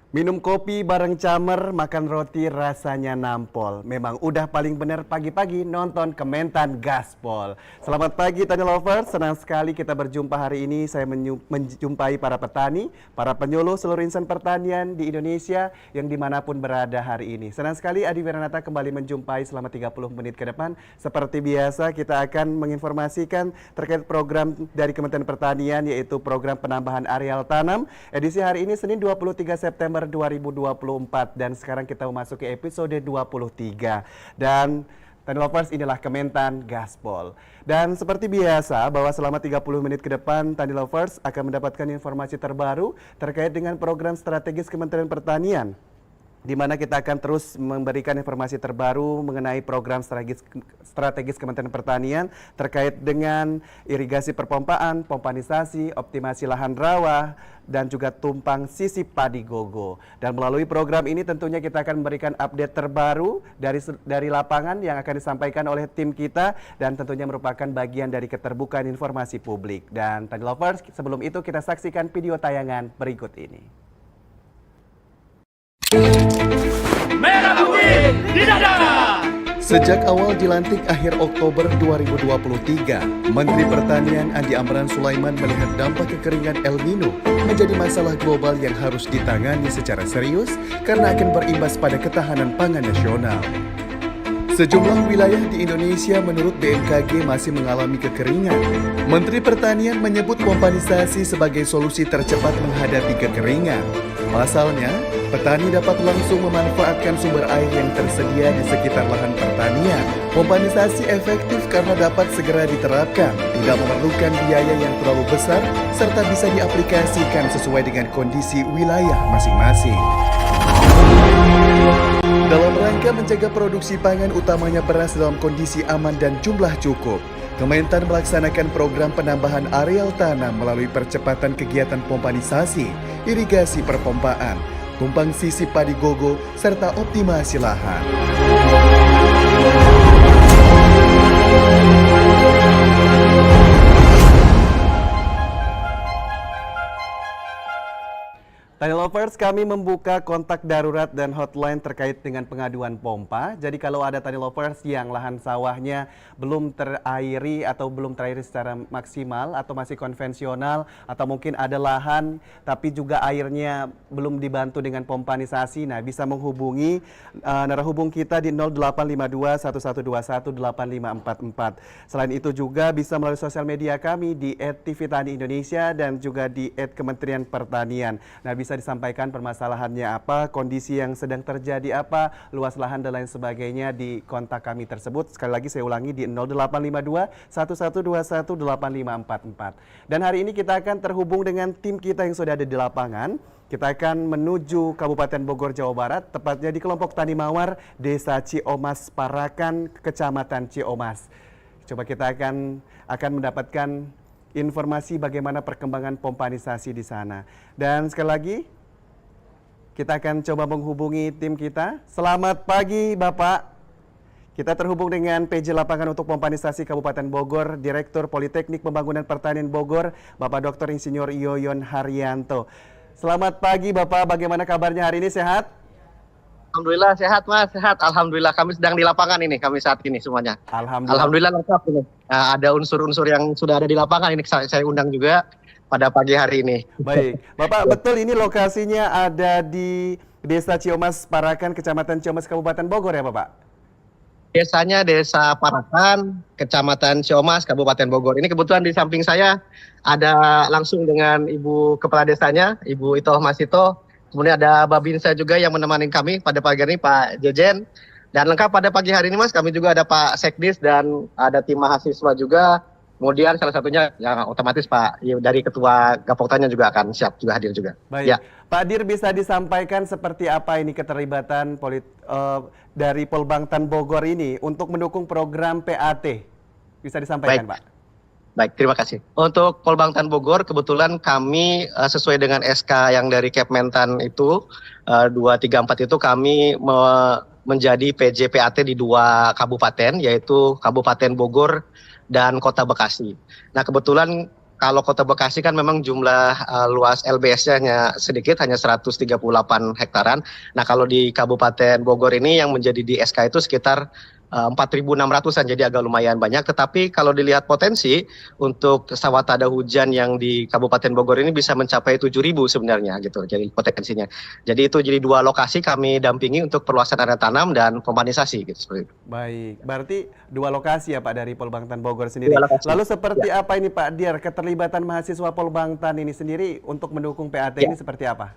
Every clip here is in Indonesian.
Minum kopi bareng camer, makan roti rasanya nampol. Memang udah paling bener pagi-pagi nonton Kementan Gaspol. Selamat pagi Tani Lovers, senang sekali kita berjumpa hari ini. Saya menjumpai para petani, para penyuluh seluruh insan pertanian di Indonesia yang dimanapun berada hari ini. Senang sekali Adi Wiranata kembali menjumpai selama 30 menit ke depan. Seperti biasa kita akan menginformasikan terkait program dari Kementerian Pertanian, yaitu program penambahan areal tanam. Edisi hari ini Senin 23 September 2024 dan sekarang kita memasuki episode 23 dan Tani Lovers, inilah Kementan Gaspol. Dan seperti biasa bahwa selama 30 menit ke depan Tani Lovers akan mendapatkan informasi terbaru terkait dengan program strategis Kementerian Pertanian, di mana kita akan terus memberikan informasi terbaru mengenai program strategis Kementerian Pertanian terkait dengan irigasi perpompaan, pompanisasi, optimasi lahan rawa, dan juga tumpang sisip padi gogo. Dan melalui program ini tentunya kita akan memberikan update terbaru dari lapangan yang akan disampaikan oleh tim kita dan tentunya merupakan bagian dari keterbukaan informasi publik. Dan Tani Lovers, sebelum itu kita saksikan video tayangan berikut ini. Merah putih di dada. Sejak awal dilantik akhir Oktober 2023, Menteri Pertanian Andi Amran Sulaiman melihat dampak kekeringan El Nino menjadi masalah global yang harus ditangani secara serius karena akan berimbas pada ketahanan pangan nasional. Sejumlah wilayah di Indonesia menurut BMKG masih mengalami kekeringan. Menteri Pertanian menyebut pompanisasi sebagai solusi tercepat menghadapi kekeringan. Pasalnya, petani dapat langsung memanfaatkan sumber air yang tersedia di sekitar lahan pertanian. Pompanisasi efektif karena dapat segera diterapkan, tidak memerlukan biaya yang terlalu besar, serta bisa diaplikasikan sesuai dengan kondisi wilayah masing-masing. Dalam rangka menjaga produksi pangan utamanya beras dalam kondisi aman dan jumlah cukup, Kementan melaksanakan program penambahan areal tanam melalui percepatan kegiatan pompanisasi, irigasi perpompaan, tumpang sisip padi gogo, serta optimasi lahan. Tani Lovers, kami membuka kontak darurat dan hotline terkait dengan pengaduan pompa. Jadi kalau ada Tani Lovers yang lahan sawahnya belum terairi atau belum terairi secara maksimal atau masih konvensional, atau mungkin ada lahan tapi juga airnya belum dibantu dengan pompanisasi, nah bisa menghubungi narahubung kita di 0852 1121 8544. Selain itu juga bisa melalui sosial media kami di @tvtani Indonesia dan juga di @Kementerian Pertanian. Nah, bisa disampaikan permasalahannya apa, kondisi yang sedang terjadi apa, luas lahan dan lain sebagainya di kontak kami tersebut. Sekali lagi saya ulangi di 0852 1121 8544. Dan hari ini kita akan terhubung dengan tim kita yang sudah ada di lapangan. Kita akan menuju Kabupaten Bogor, Jawa Barat, tepatnya di kelompok Tani Mawar, Desa Ciomas Parakan, Kecamatan Ciomas. Coba kita akan mendapatkan informasi bagaimana perkembangan pompanisasi di sana. Dan sekali lagi, kita akan coba menghubungi tim kita. Selamat pagi Bapak. Kita terhubung dengan PJ Lapangan untuk Pompanisasi Kabupaten Bogor, Direktur Politeknik Pembangunan Pertanian Bogor, Bapak Dr. Insinyur Yoyon Haryanto. Selamat pagi Bapak, bagaimana kabarnya hari ini, sehat? Alhamdulillah sehat Mas, sehat. Alhamdulillah kami sedang di lapangan ini, kami saat ini semuanya. Alhamdulillah lengkap ini. Ada unsur-unsur yang sudah ada di lapangan ini, saya undang juga pada pagi hari ini. Baik, Bapak betul ini lokasinya ada di Desa Ciomas Parakan, Kecamatan Ciomas, Kabupaten Bogor ya Bapak? Desanya Desa Parakan, Kecamatan Ciomas, Kabupaten Bogor. Ini kebetulan di samping saya ada langsung dengan Ibu Kepala Desanya, Ibu Itoh Masito. Kemudian ada Babinsa juga yang menemani kami pada pagi hari ini, Pak Jejen. Dan lengkap pada pagi hari ini Mas, kami juga ada Pak Sekdis dan ada tim mahasiswa juga. Kemudian salah satunya yang otomatis Pak dari Ketua Gapoktannya juga akan siap juga hadir juga. Baik, ya. Pak Dir bisa disampaikan seperti apa ini keterlibatan dari Polbangtan Bogor ini untuk mendukung program PAT? Bisa disampaikan Pak? Baik, terima kasih. Untuk Polbangtan Bogor, kebetulan kami sesuai dengan SK yang dari Kementan itu, 234 itu kami menjadi PJ PAT di 2 kabupaten, yaitu Kabupaten Bogor dan Kota Bekasi. Nah, kebetulan kalau Kota Bekasi kan memang jumlah luas LBS-nya hanya sedikit, hanya 138 hektaran. Nah, kalau di Kabupaten Bogor ini yang menjadi di SK itu sekitar 4.600-an, jadi agak lumayan banyak. Tetapi kalau dilihat potensi untuk sawah-tada hujan yang di Kabupaten Bogor ini bisa mencapai 7.000 sebenarnya gitu. Jadi potensinya. Jadi itu jadi 2 lokasi kami dampingi untuk perluasan area tanam dan pompanisasi gitu seperti itu. Baik, berarti 2 lokasi ya Pak dari Polbangtan Bogor sendiri. 2 lokasi. Lalu seperti apa ini Pak Dir, keterlibatan mahasiswa Polbangtan ini sendiri untuk mendukung PAT ini seperti apa?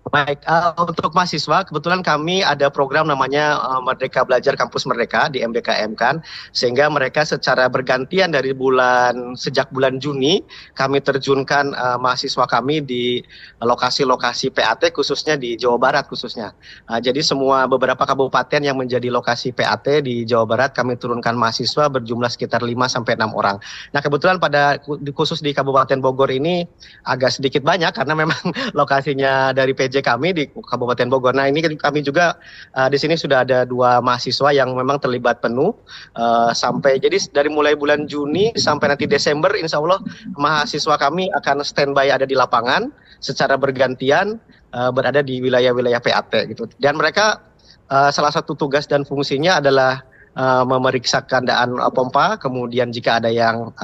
Baik, untuk mahasiswa kebetulan kami ada program namanya Merdeka Belajar Kampus Merdeka di MBKM kan, sehingga mereka secara bergantian dari sejak bulan Juni kami terjunkan mahasiswa kami di lokasi-lokasi PAT khususnya di Jawa Barat khususnya. Jadi beberapa kabupaten yang menjadi lokasi PAT di Jawa Barat kami turunkan mahasiswa berjumlah sekitar 5-6 orang. Nah, kebetulan khusus di Kabupaten Bogor ini agak sedikit banyak karena memang lokasinya dari PJ kami di Kabupaten Bogor. Nah, ini kami juga di sini sudah ada 2 mahasiswa yang memang terlibat penuh jadi dari mulai bulan Juni sampai nanti Desember, insya Allah mahasiswa kami akan standby ada di lapangan secara bergantian berada di wilayah-wilayah PAT gitu. Dan mereka salah satu tugas dan fungsinya adalah memeriksa keadaan pompa, kemudian jika ada yang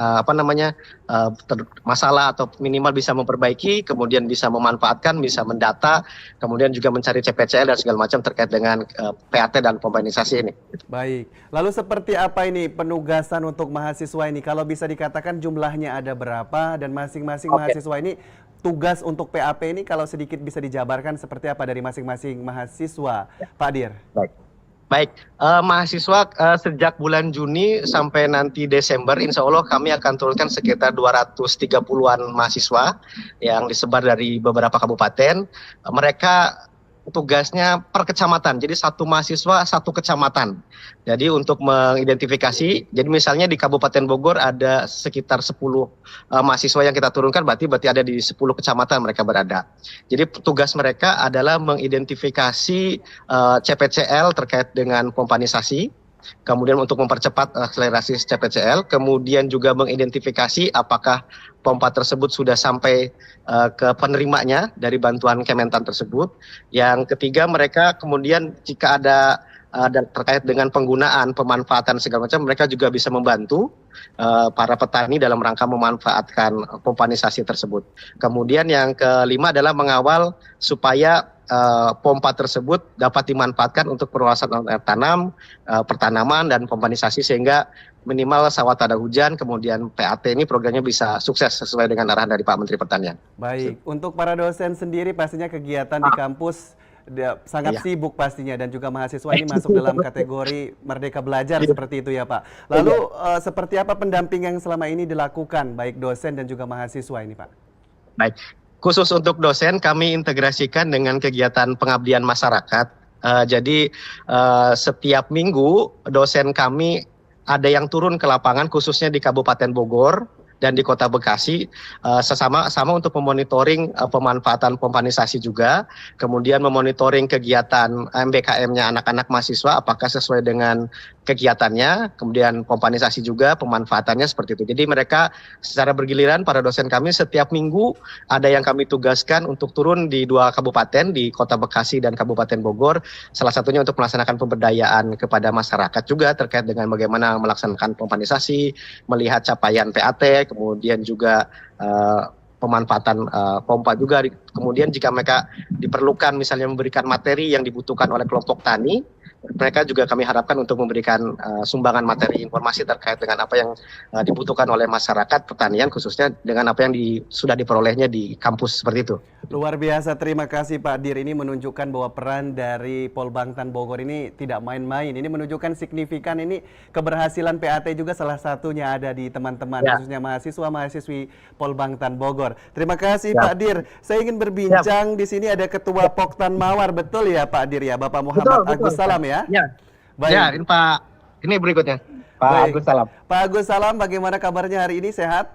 masalah atau minimal bisa memperbaiki, kemudian bisa memanfaatkan, bisa mendata, kemudian juga mencari CPCL dan segala macam terkait dengan PAT dan pompanisasi ini. Baik, lalu seperti apa ini penugasan untuk mahasiswa ini? Kalau bisa dikatakan jumlahnya ada berapa dan masing-masing mahasiswa ini tugas untuk PAP ini kalau sedikit bisa dijabarkan seperti apa dari masing-masing mahasiswa, Pak Dir? Baik, mahasiswa sejak bulan Juni sampai nanti Desember, insya Allah kami akan turunkan sekitar 230-an mahasiswa yang disebar dari beberapa kabupaten. Mereka tugasnya per kecamatan, jadi 1 mahasiswa 1 kecamatan. Jadi untuk mengidentifikasi, jadi misalnya di Kabupaten Bogor ada sekitar 10 mahasiswa yang kita turunkan, berarti ada di 10 kecamatan mereka berada. Jadi tugas mereka adalah mengidentifikasi CPCL terkait dengan pompanisasi, kemudian untuk mempercepat akselerasi CPCL, kemudian juga mengidentifikasi apakah pompa tersebut sudah sampai ke penerimanya dari bantuan Kementan tersebut. Yang ketiga, mereka kemudian jika ada terkait dengan penggunaan, pemanfaatan segala macam, mereka juga bisa membantu para petani dalam rangka memanfaatkan pompanisasi tersebut. Kemudian yang kelima adalah mengawal supaya pompa tersebut dapat dimanfaatkan untuk perluasan tanam, pertanaman dan pompanisasi sehingga minimal sawah tada hujan, kemudian PAT ini programnya bisa sukses sesuai dengan arahan dari Pak Menteri Pertanian. Baik, untuk para dosen sendiri pastinya kegiatan di kampus sangat sibuk pastinya dan juga mahasiswa ini masuk dalam kategori Merdeka Belajar seperti itu ya Pak. Lalu seperti apa pendampingan yang selama ini dilakukan baik dosen dan juga mahasiswa ini Pak? Baik. Khusus untuk dosen, kami integrasikan dengan kegiatan pengabdian masyarakat. Jadi setiap minggu dosen kami ada yang turun ke lapangan, khususnya di Kabupaten Bogor dan di Kota Bekasi, sama untuk memonitoring pemanfaatan pompanisasi juga, kemudian memonitoring kegiatan MBKM-nya anak-anak mahasiswa, apakah sesuai dengan kegiatannya, kemudian pompanisasi juga pemanfaatannya seperti itu. Jadi mereka secara bergiliran, para dosen kami setiap minggu ada yang kami tugaskan untuk turun di 2 kabupaten, di Kota Bekasi dan Kabupaten Bogor, salah satunya untuk melaksanakan pemberdayaan kepada masyarakat juga terkait dengan bagaimana melaksanakan pompanisasi, melihat capaian PAT, kemudian juga pemanfaatan pompa juga. Kemudian jika mereka diperlukan misalnya memberikan materi yang dibutuhkan oleh kelompok tani, mereka juga kami harapkan untuk memberikan sumbangan materi informasi terkait dengan apa yang dibutuhkan oleh masyarakat pertanian, khususnya dengan apa yang sudah diperolehnya di kampus seperti itu. Luar biasa, terima kasih Pak Dir. Ini menunjukkan bahwa peran dari Polbangtan Bogor ini tidak main-main. Ini menunjukkan signifikan, ini keberhasilan PAT juga salah satunya ada di teman-teman, khususnya mahasiswa-mahasiswi Polbangtan Bogor. Terima kasih Pak Dir. Saya ingin berbincang, di sini ada Ketua Poktan Mawar, betul ya Pak Dir ya, Bapak Muhammad Agus Salam ya? Ya. Baik. Ya, ini Pak, ini berikutnya. Pak Agus Salam. Pak Agus Salam, bagaimana kabarnya hari ini, sehat?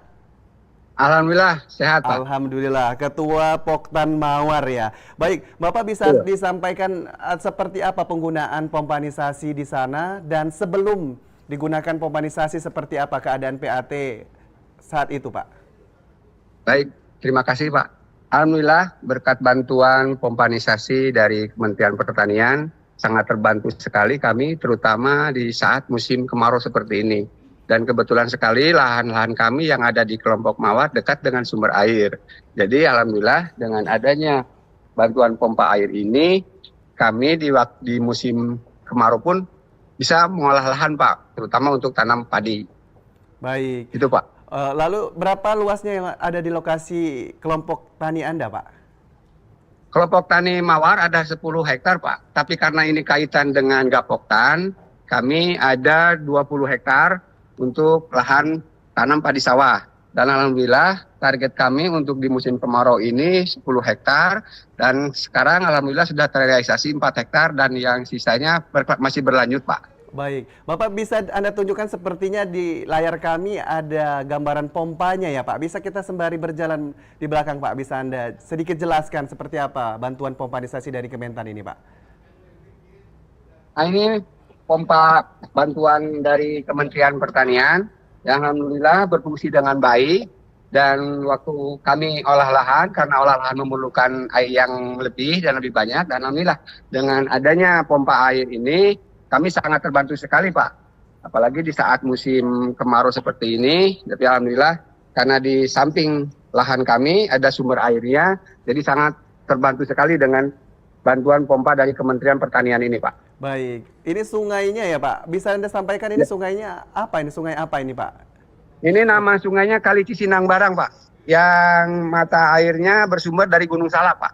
Alhamdulillah sehat Pak. Alhamdulillah, Ketua Poktan Mawar ya. Baik, Bapak bisa Iya. disampaikan seperti apa penggunaan pompanisasi di sana dan sebelum digunakan pompanisasi seperti apa keadaan PAT saat itu, Pak? Baik, terima kasih Pak. Alhamdulillah berkat bantuan pompanisasi dari Kementerian Pertanian sangat terbantu sekali kami terutama di saat musim kemarau seperti ini. Dan kebetulan sekali lahan-lahan kami yang ada di kelompok Mawar dekat dengan sumber air. Jadi alhamdulillah dengan adanya bantuan pompa air ini kami di musim kemarau pun bisa mengolah lahan Pak, terutama untuk tanam padi. Baik. Itu Pak. Lalu berapa luasnya yang ada di lokasi kelompok tani Anda, Pak? Kelompok tani Mawar ada 10 hektar Pak, tapi karena ini kaitan dengan Gapoktan, kami ada 20 hektar untuk lahan tanam padi sawah. Dan alhamdulillah target kami untuk di musim kemarau ini 10 hektar dan sekarang alhamdulillah sudah terrealisasi 4 hektar dan yang sisanya masih berlanjut Pak. Baik, Bapak bisa Anda tunjukkan sepertinya di layar kami ada gambaran pompanya ya Pak. Bisa kita sembari berjalan di belakang Pak, bisa Anda sedikit jelaskan seperti apa bantuan pompanisasi dari Kementan ini Pak? Nah ini pompa bantuan dari Kementerian Pertanian yang alhamdulillah berfungsi dengan baik dan waktu kami olah lahan karena olah lahan memerlukan air yang lebih dan lebih banyak dan alhamdulillah dengan adanya pompa air ini kami sangat terbantu sekali Pak. Apalagi di saat musim kemarau seperti ini, tapi alhamdulillah karena di samping lahan kami ada sumber airnya, jadi sangat terbantu sekali dengan bantuan pompa dari Kementerian Pertanian ini Pak. Baik, ini sungainya ya Pak. Bisa Anda sampaikan ini sungainya apa ini? Sungai apa ini Pak? Ini nama sungainya Kali Cisinang Barang Pak, yang mata airnya bersumber dari Gunung Salak Pak.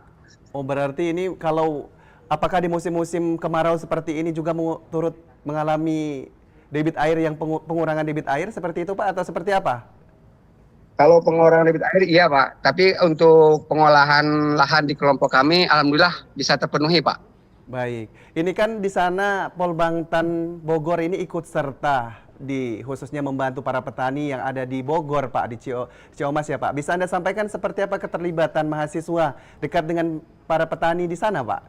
Oh berarti ini kalau apakah di musim-musim kemarau seperti ini juga turut mengalami debit air yang pengurangan debit air seperti itu Pak atau seperti apa? Kalau pengurangan debit air iya Pak, tapi untuk pengolahan lahan di kelompok kami alhamdulillah bisa terpenuhi Pak. Baik, ini kan di sana Polbangtan Bogor ini ikut serta di khususnya membantu para petani yang ada di Bogor Pak, di Ciamas ya Pak. Bisa Anda sampaikan seperti apa keterlibatan mahasiswa dekat dengan para petani di sana Pak?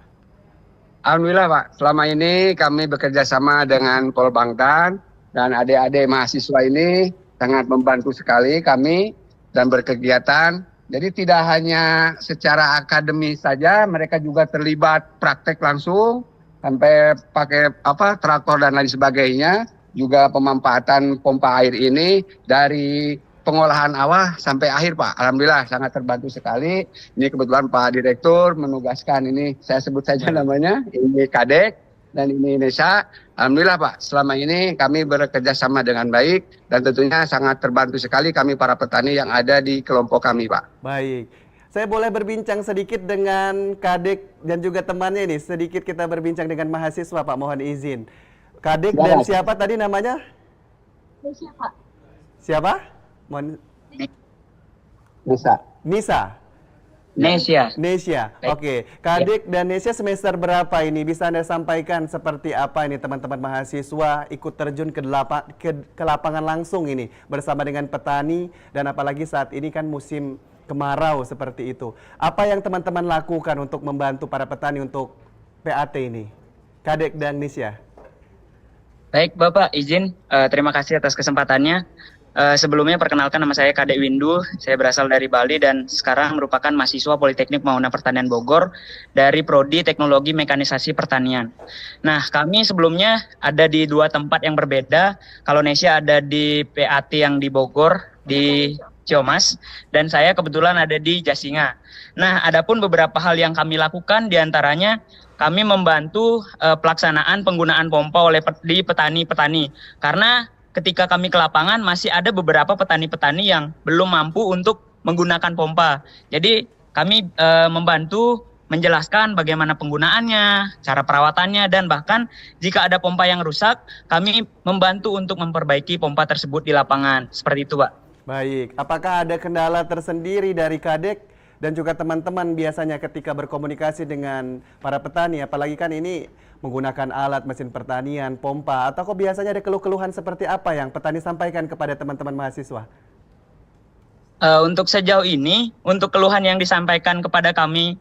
Alhamdulillah Pak, selama ini kami bekerja sama dengan Polbangtan dan adik-adik mahasiswa ini sangat membantu sekali kami dan berkegiatan. Jadi tidak hanya secara akademis saja, mereka juga terlibat praktek langsung sampai pakai traktor dan lain sebagainya. Juga pemanfaatan pompa air ini dari pengolahan awal sampai akhir Pak. Alhamdulillah sangat terbantu sekali. Ini kebetulan Pak Direktur menugaskan ini, saya sebut saja namanya, ini Kadek dan ini Indonesia. Alhamdulillah Pak, selama ini kami bekerja sama dengan baik dan tentunya sangat terbantu sekali kami para petani yang ada di kelompok kami Pak. Baik, saya boleh berbincang sedikit dengan Kadek dan juga temannya ini. Sedikit kita berbincang dengan mahasiswa Pak, mohon izin. Kadek dan siapa tadi namanya? Siapa? Nisa. Nesia. Oke. Kadek dan Nesia semester berapa ini? Bisa Anda sampaikan seperti apa ini teman-teman mahasiswa ikut terjun ke lapangan langsung ini bersama dengan petani dan apalagi saat ini kan musim kemarau seperti itu. Apa yang teman-teman lakukan untuk membantu para petani untuk PAT ini? Kadek dan Nesia. Baik Bapak, izin terima kasih atas kesempatannya. Sebelumnya perkenalkan nama saya Kadek Windu, saya berasal dari Bali dan sekarang merupakan mahasiswa Politeknik Mahuna Pertanian Bogor dari Prodi Teknologi Mekanisasi Pertanian. Nah kami sebelumnya ada di dua tempat yang berbeda, kalau Nesia ada di PAT yang di Bogor, di Ciamas, dan saya kebetulan ada di Jasinga. Nah adapun beberapa hal yang kami lakukan diantaranya kami membantu pelaksanaan penggunaan pompa oleh petani-petani karena ketika kami ke lapangan masih ada beberapa petani-petani yang belum mampu untuk menggunakan pompa. Jadi kami membantu menjelaskan bagaimana penggunaannya, cara perawatannya, dan bahkan jika ada pompa yang rusak, kami membantu untuk memperbaiki pompa tersebut di lapangan. Seperti itu, Pak. Baik, apakah ada kendala tersendiri dari Kadek dan juga teman-teman biasanya ketika berkomunikasi dengan para petani, apalagi kan ini menggunakan alat mesin pertanian, pompa, atau kok biasanya ada keluh-keluhan seperti apa yang petani sampaikan kepada teman-teman mahasiswa? Untuk sejauh ini, untuk keluhan yang disampaikan kepada kami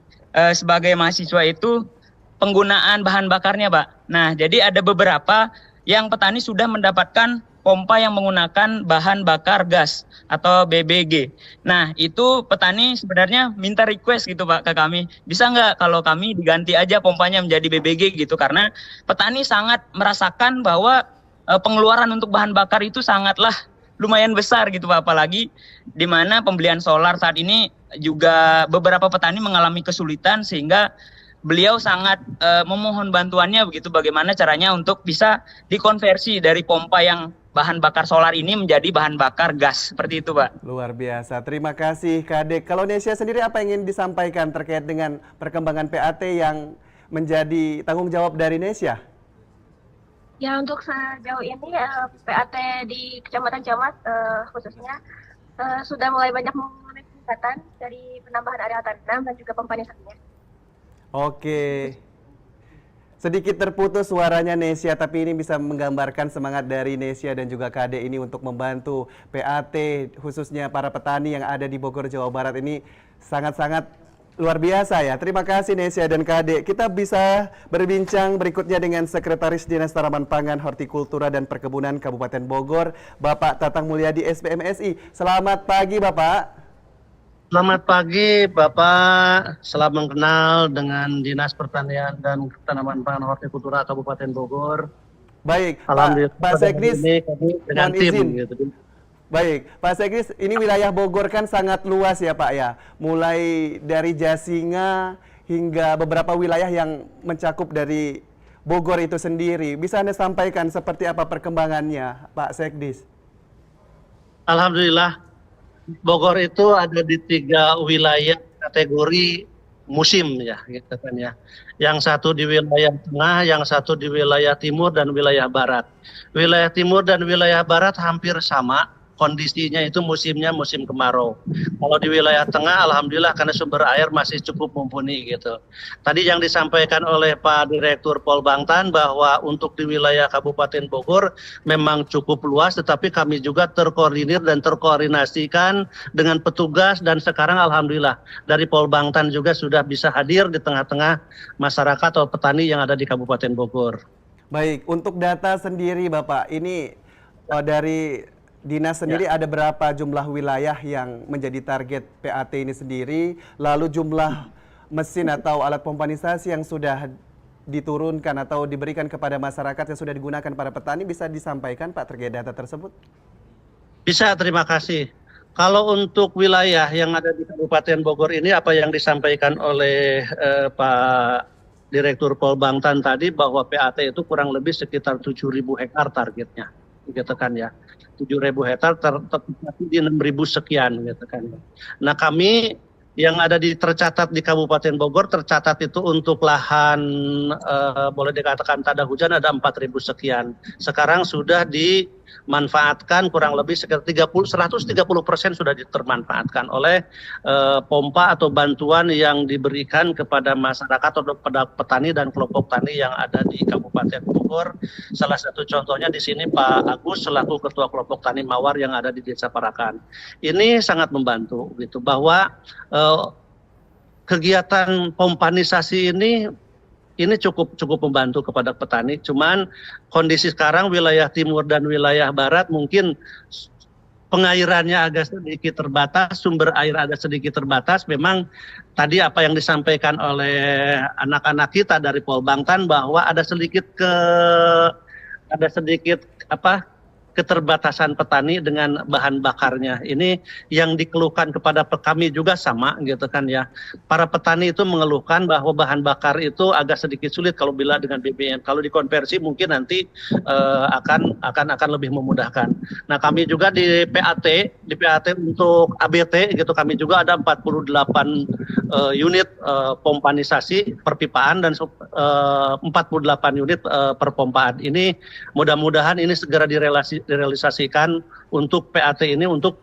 sebagai mahasiswa itu penggunaan bahan bakarnya, Pak. Nah, jadi ada beberapa yang petani sudah mendapatkan pompa yang menggunakan bahan bakar gas atau BBG. Nah, itu petani sebenarnya minta request gitu, Pak, ke kami. Bisa nggak kalau kami diganti aja pompanya menjadi BBG gitu, karena petani sangat merasakan bahwa pengeluaran untuk bahan bakar itu sangatlah lumayan besar gitu Pak, apalagi di mana pembelian solar saat ini juga beberapa petani mengalami kesulitan sehingga beliau sangat memohon bantuannya begitu, bagaimana caranya untuk bisa dikonversi dari pompa yang bahan bakar solar ini menjadi bahan bakar gas, seperti itu Pak. Luar biasa, terima kasih Kadek. Kalau Nesya sendiri apa yang ingin disampaikan terkait dengan perkembangan PAT yang menjadi tanggung jawab dari Nesya? Ya, untuk sejauh ini PAT di Kecamatan Camat khususnya sudah mulai banyak mengalami peningkatan dari penambahan area tanam dan juga pempanisannya. Oke. Sedikit terputus suaranya Nesya, tapi ini bisa menggambarkan semangat dari Nesya dan juga Kadek ini untuk membantu PAT khususnya para petani yang ada di Bogor, Jawa Barat ini sangat-sangat luar biasa ya. Terima kasih Nesya dan Kadek. Kita bisa berbincang berikutnya dengan Sekretaris Dinas Tanaman Pangan, Hortikultura dan Perkebunan Kabupaten Bogor, Bapak Tatang Mulyadi SPMSI. Selamat pagi Bapak. Selamat pagi Bapak, selamat kenal dengan Dinas Pertanian dan Tanaman Pangan Hortikultura Kabupaten Bogor. Baik, Alhamdulillah, Pak Sekdis, dengan mohon tim izin. gitu. Baik, Pak Sekdis, ini wilayah Bogor kan sangat luas ya Pak ya. Mulai dari Jasinga hingga beberapa wilayah yang mencakup dari Bogor itu sendiri. Bisa Anda sampaikan seperti apa perkembangannya Pak Sekdis? Alhamdulillah, Bogor itu ada di 3 wilayah kategori musim ya, gitu kan ya. Yang satu di wilayah tengah, yang satu di wilayah timur dan wilayah barat. Wilayah timur dan wilayah barat hampir sama. Kondisinya itu musimnya musim kemarau. Kalau di wilayah tengah, alhamdulillah karena sumber air masih cukup mumpuni gitu. Tadi yang disampaikan oleh Pak Direktur Polbangtan bahwa untuk di wilayah Kabupaten Bogor memang cukup luas, tetapi kami juga terkoordinir dan terkoordinasikan dengan petugas dan sekarang alhamdulillah dari Polbangtan juga sudah bisa hadir di tengah-tengah masyarakat atau petani yang ada di Kabupaten Bogor. Baik, untuk data sendiri Bapak, ini dari Dinas sendiri ada berapa jumlah wilayah yang menjadi target PAT ini sendiri, lalu jumlah mesin atau alat pompanisasi yang sudah diturunkan atau diberikan kepada masyarakat yang sudah digunakan para petani, bisa disampaikan Pak terkait data tersebut? Bisa, terima kasih. Kalau untuk wilayah yang ada di Kabupaten Bogor ini apa yang disampaikan oleh Pak Direktur Polbangtan tadi bahwa PAT itu kurang lebih sekitar 7.000 hektar targetnya, gitu kan ya. 7.000 hektar tercatat di 6.000 sekian gitu kan. Nah kami yang ada tercatat di Kabupaten Bogor tercatat itu untuk lahan boleh dikatakan tak ada hujan ada 4.000 sekian. Sekarang sudah dimanfaatkan kurang lebih sekitar 130% sudah ditermanfaatkan oleh pompa atau bantuan yang diberikan kepada masyarakat atau kepada petani dan kelompok tani yang ada di Kabupaten Bogor. Salah satu contohnya di sini Pak Agus selaku Ketua Kelompok Tani Mawar yang ada di Desa Parakan. Ini sangat membantu gitu bahwa kegiatan pompanisasi ini cukup membantu kepada petani. Cuman kondisi sekarang wilayah timur dan wilayah barat mungkin pengairannya agak sedikit terbatas, sumber air agak sedikit terbatas. Memang tadi apa yang disampaikan oleh anak-anak kita dari Polbangtan bahwa ada sedikit keterbatasan petani dengan bahan bakarnya. Ini yang dikeluhkan kepada kami juga sama gitu kan ya. Para petani itu mengeluhkan bahwa bahan bakar itu agak sedikit sulit kalau bila dengan BBM. Kalau dikonversi mungkin nanti akan lebih memudahkan. Nah, kami juga di PAT untuk ABT gitu kami juga ada 48 unit pompanisasi perpipaan dan 48 unit perpompaan. Ini mudah-mudahan ini segera direalisasikan untuk PAT ini untuk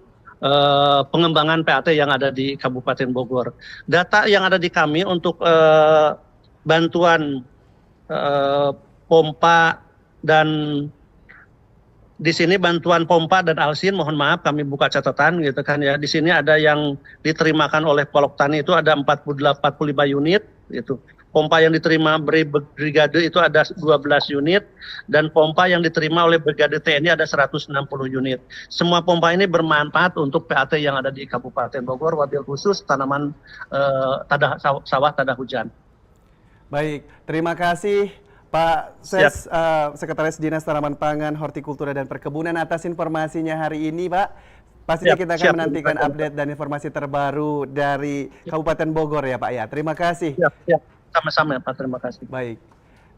pengembangan PAT yang ada di Kabupaten Bogor. Data yang ada di kami untuk bantuan pompa dan di sini bantuan pompa dan alsin, mohon maaf kami buka catatan gitu kan ya. Di sini ada yang diterimakan oleh Polok Tani itu ada 45 unit gitu. Pompa yang diterima brigade itu ada 12 unit dan pompa yang diterima oleh brigade TNI ada 160 unit. Semua pompa ini bermanfaat untuk PAT yang ada di Kabupaten Bogor, wabil khusus tanaman sawah tada hujan. Baik, terima kasih Pak Ses, Sekretaris Dinas Tanaman Pangan, Hortikultura dan Perkebunan atas informasinya hari ini, Pak. Pastinya kita akan menantikan update dan informasi terbaru dari Kabupaten Bogor ya, Pak ya. Terima kasih. Siap. Sama-sama Pak, terima kasih. Baik.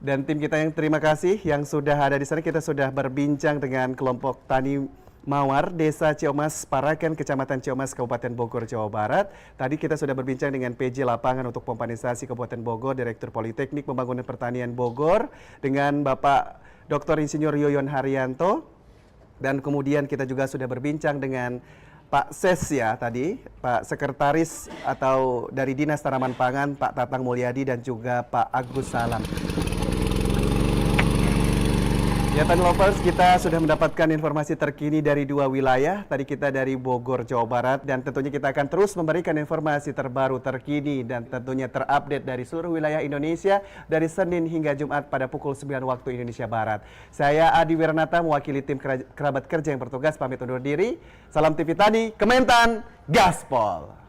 Dan tim kita yang terima kasih yang sudah ada di sana. Kita sudah berbincang dengan kelompok tani Mawar, Desa Ciomas Paraken, Kecamatan Ciomas, Kabupaten Bogor, Jawa Barat. Tadi kita sudah berbincang dengan PJ Lapangan untuk Pompanisasi Kabupaten Bogor, Direktur Politeknik Pembangunan Pertanian Bogor, dengan Bapak Dr. Insinyur Yoyon Haryanto. Dan kemudian kita juga sudah berbincang dengan Pak Ses ya tadi, Pak Sekretaris atau dari Dinas Tanaman Pangan, Pak Tatang Mulyadi dan juga Pak Agus Salam. Ya, Tani Lovers, kita sudah mendapatkan informasi terkini dari 2 wilayah. Tadi kita dari Bogor, Jawa Barat, dan tentunya kita akan terus memberikan informasi terbaru, terkini, dan tentunya terupdate dari seluruh wilayah Indonesia dari Senin hingga Jumat pada pukul 9 waktu Indonesia Barat. Saya Adi Wiranata, mewakili tim kerabat kerja yang bertugas, pamit undur diri. Salam TV Tani, Kementan, Gaspol.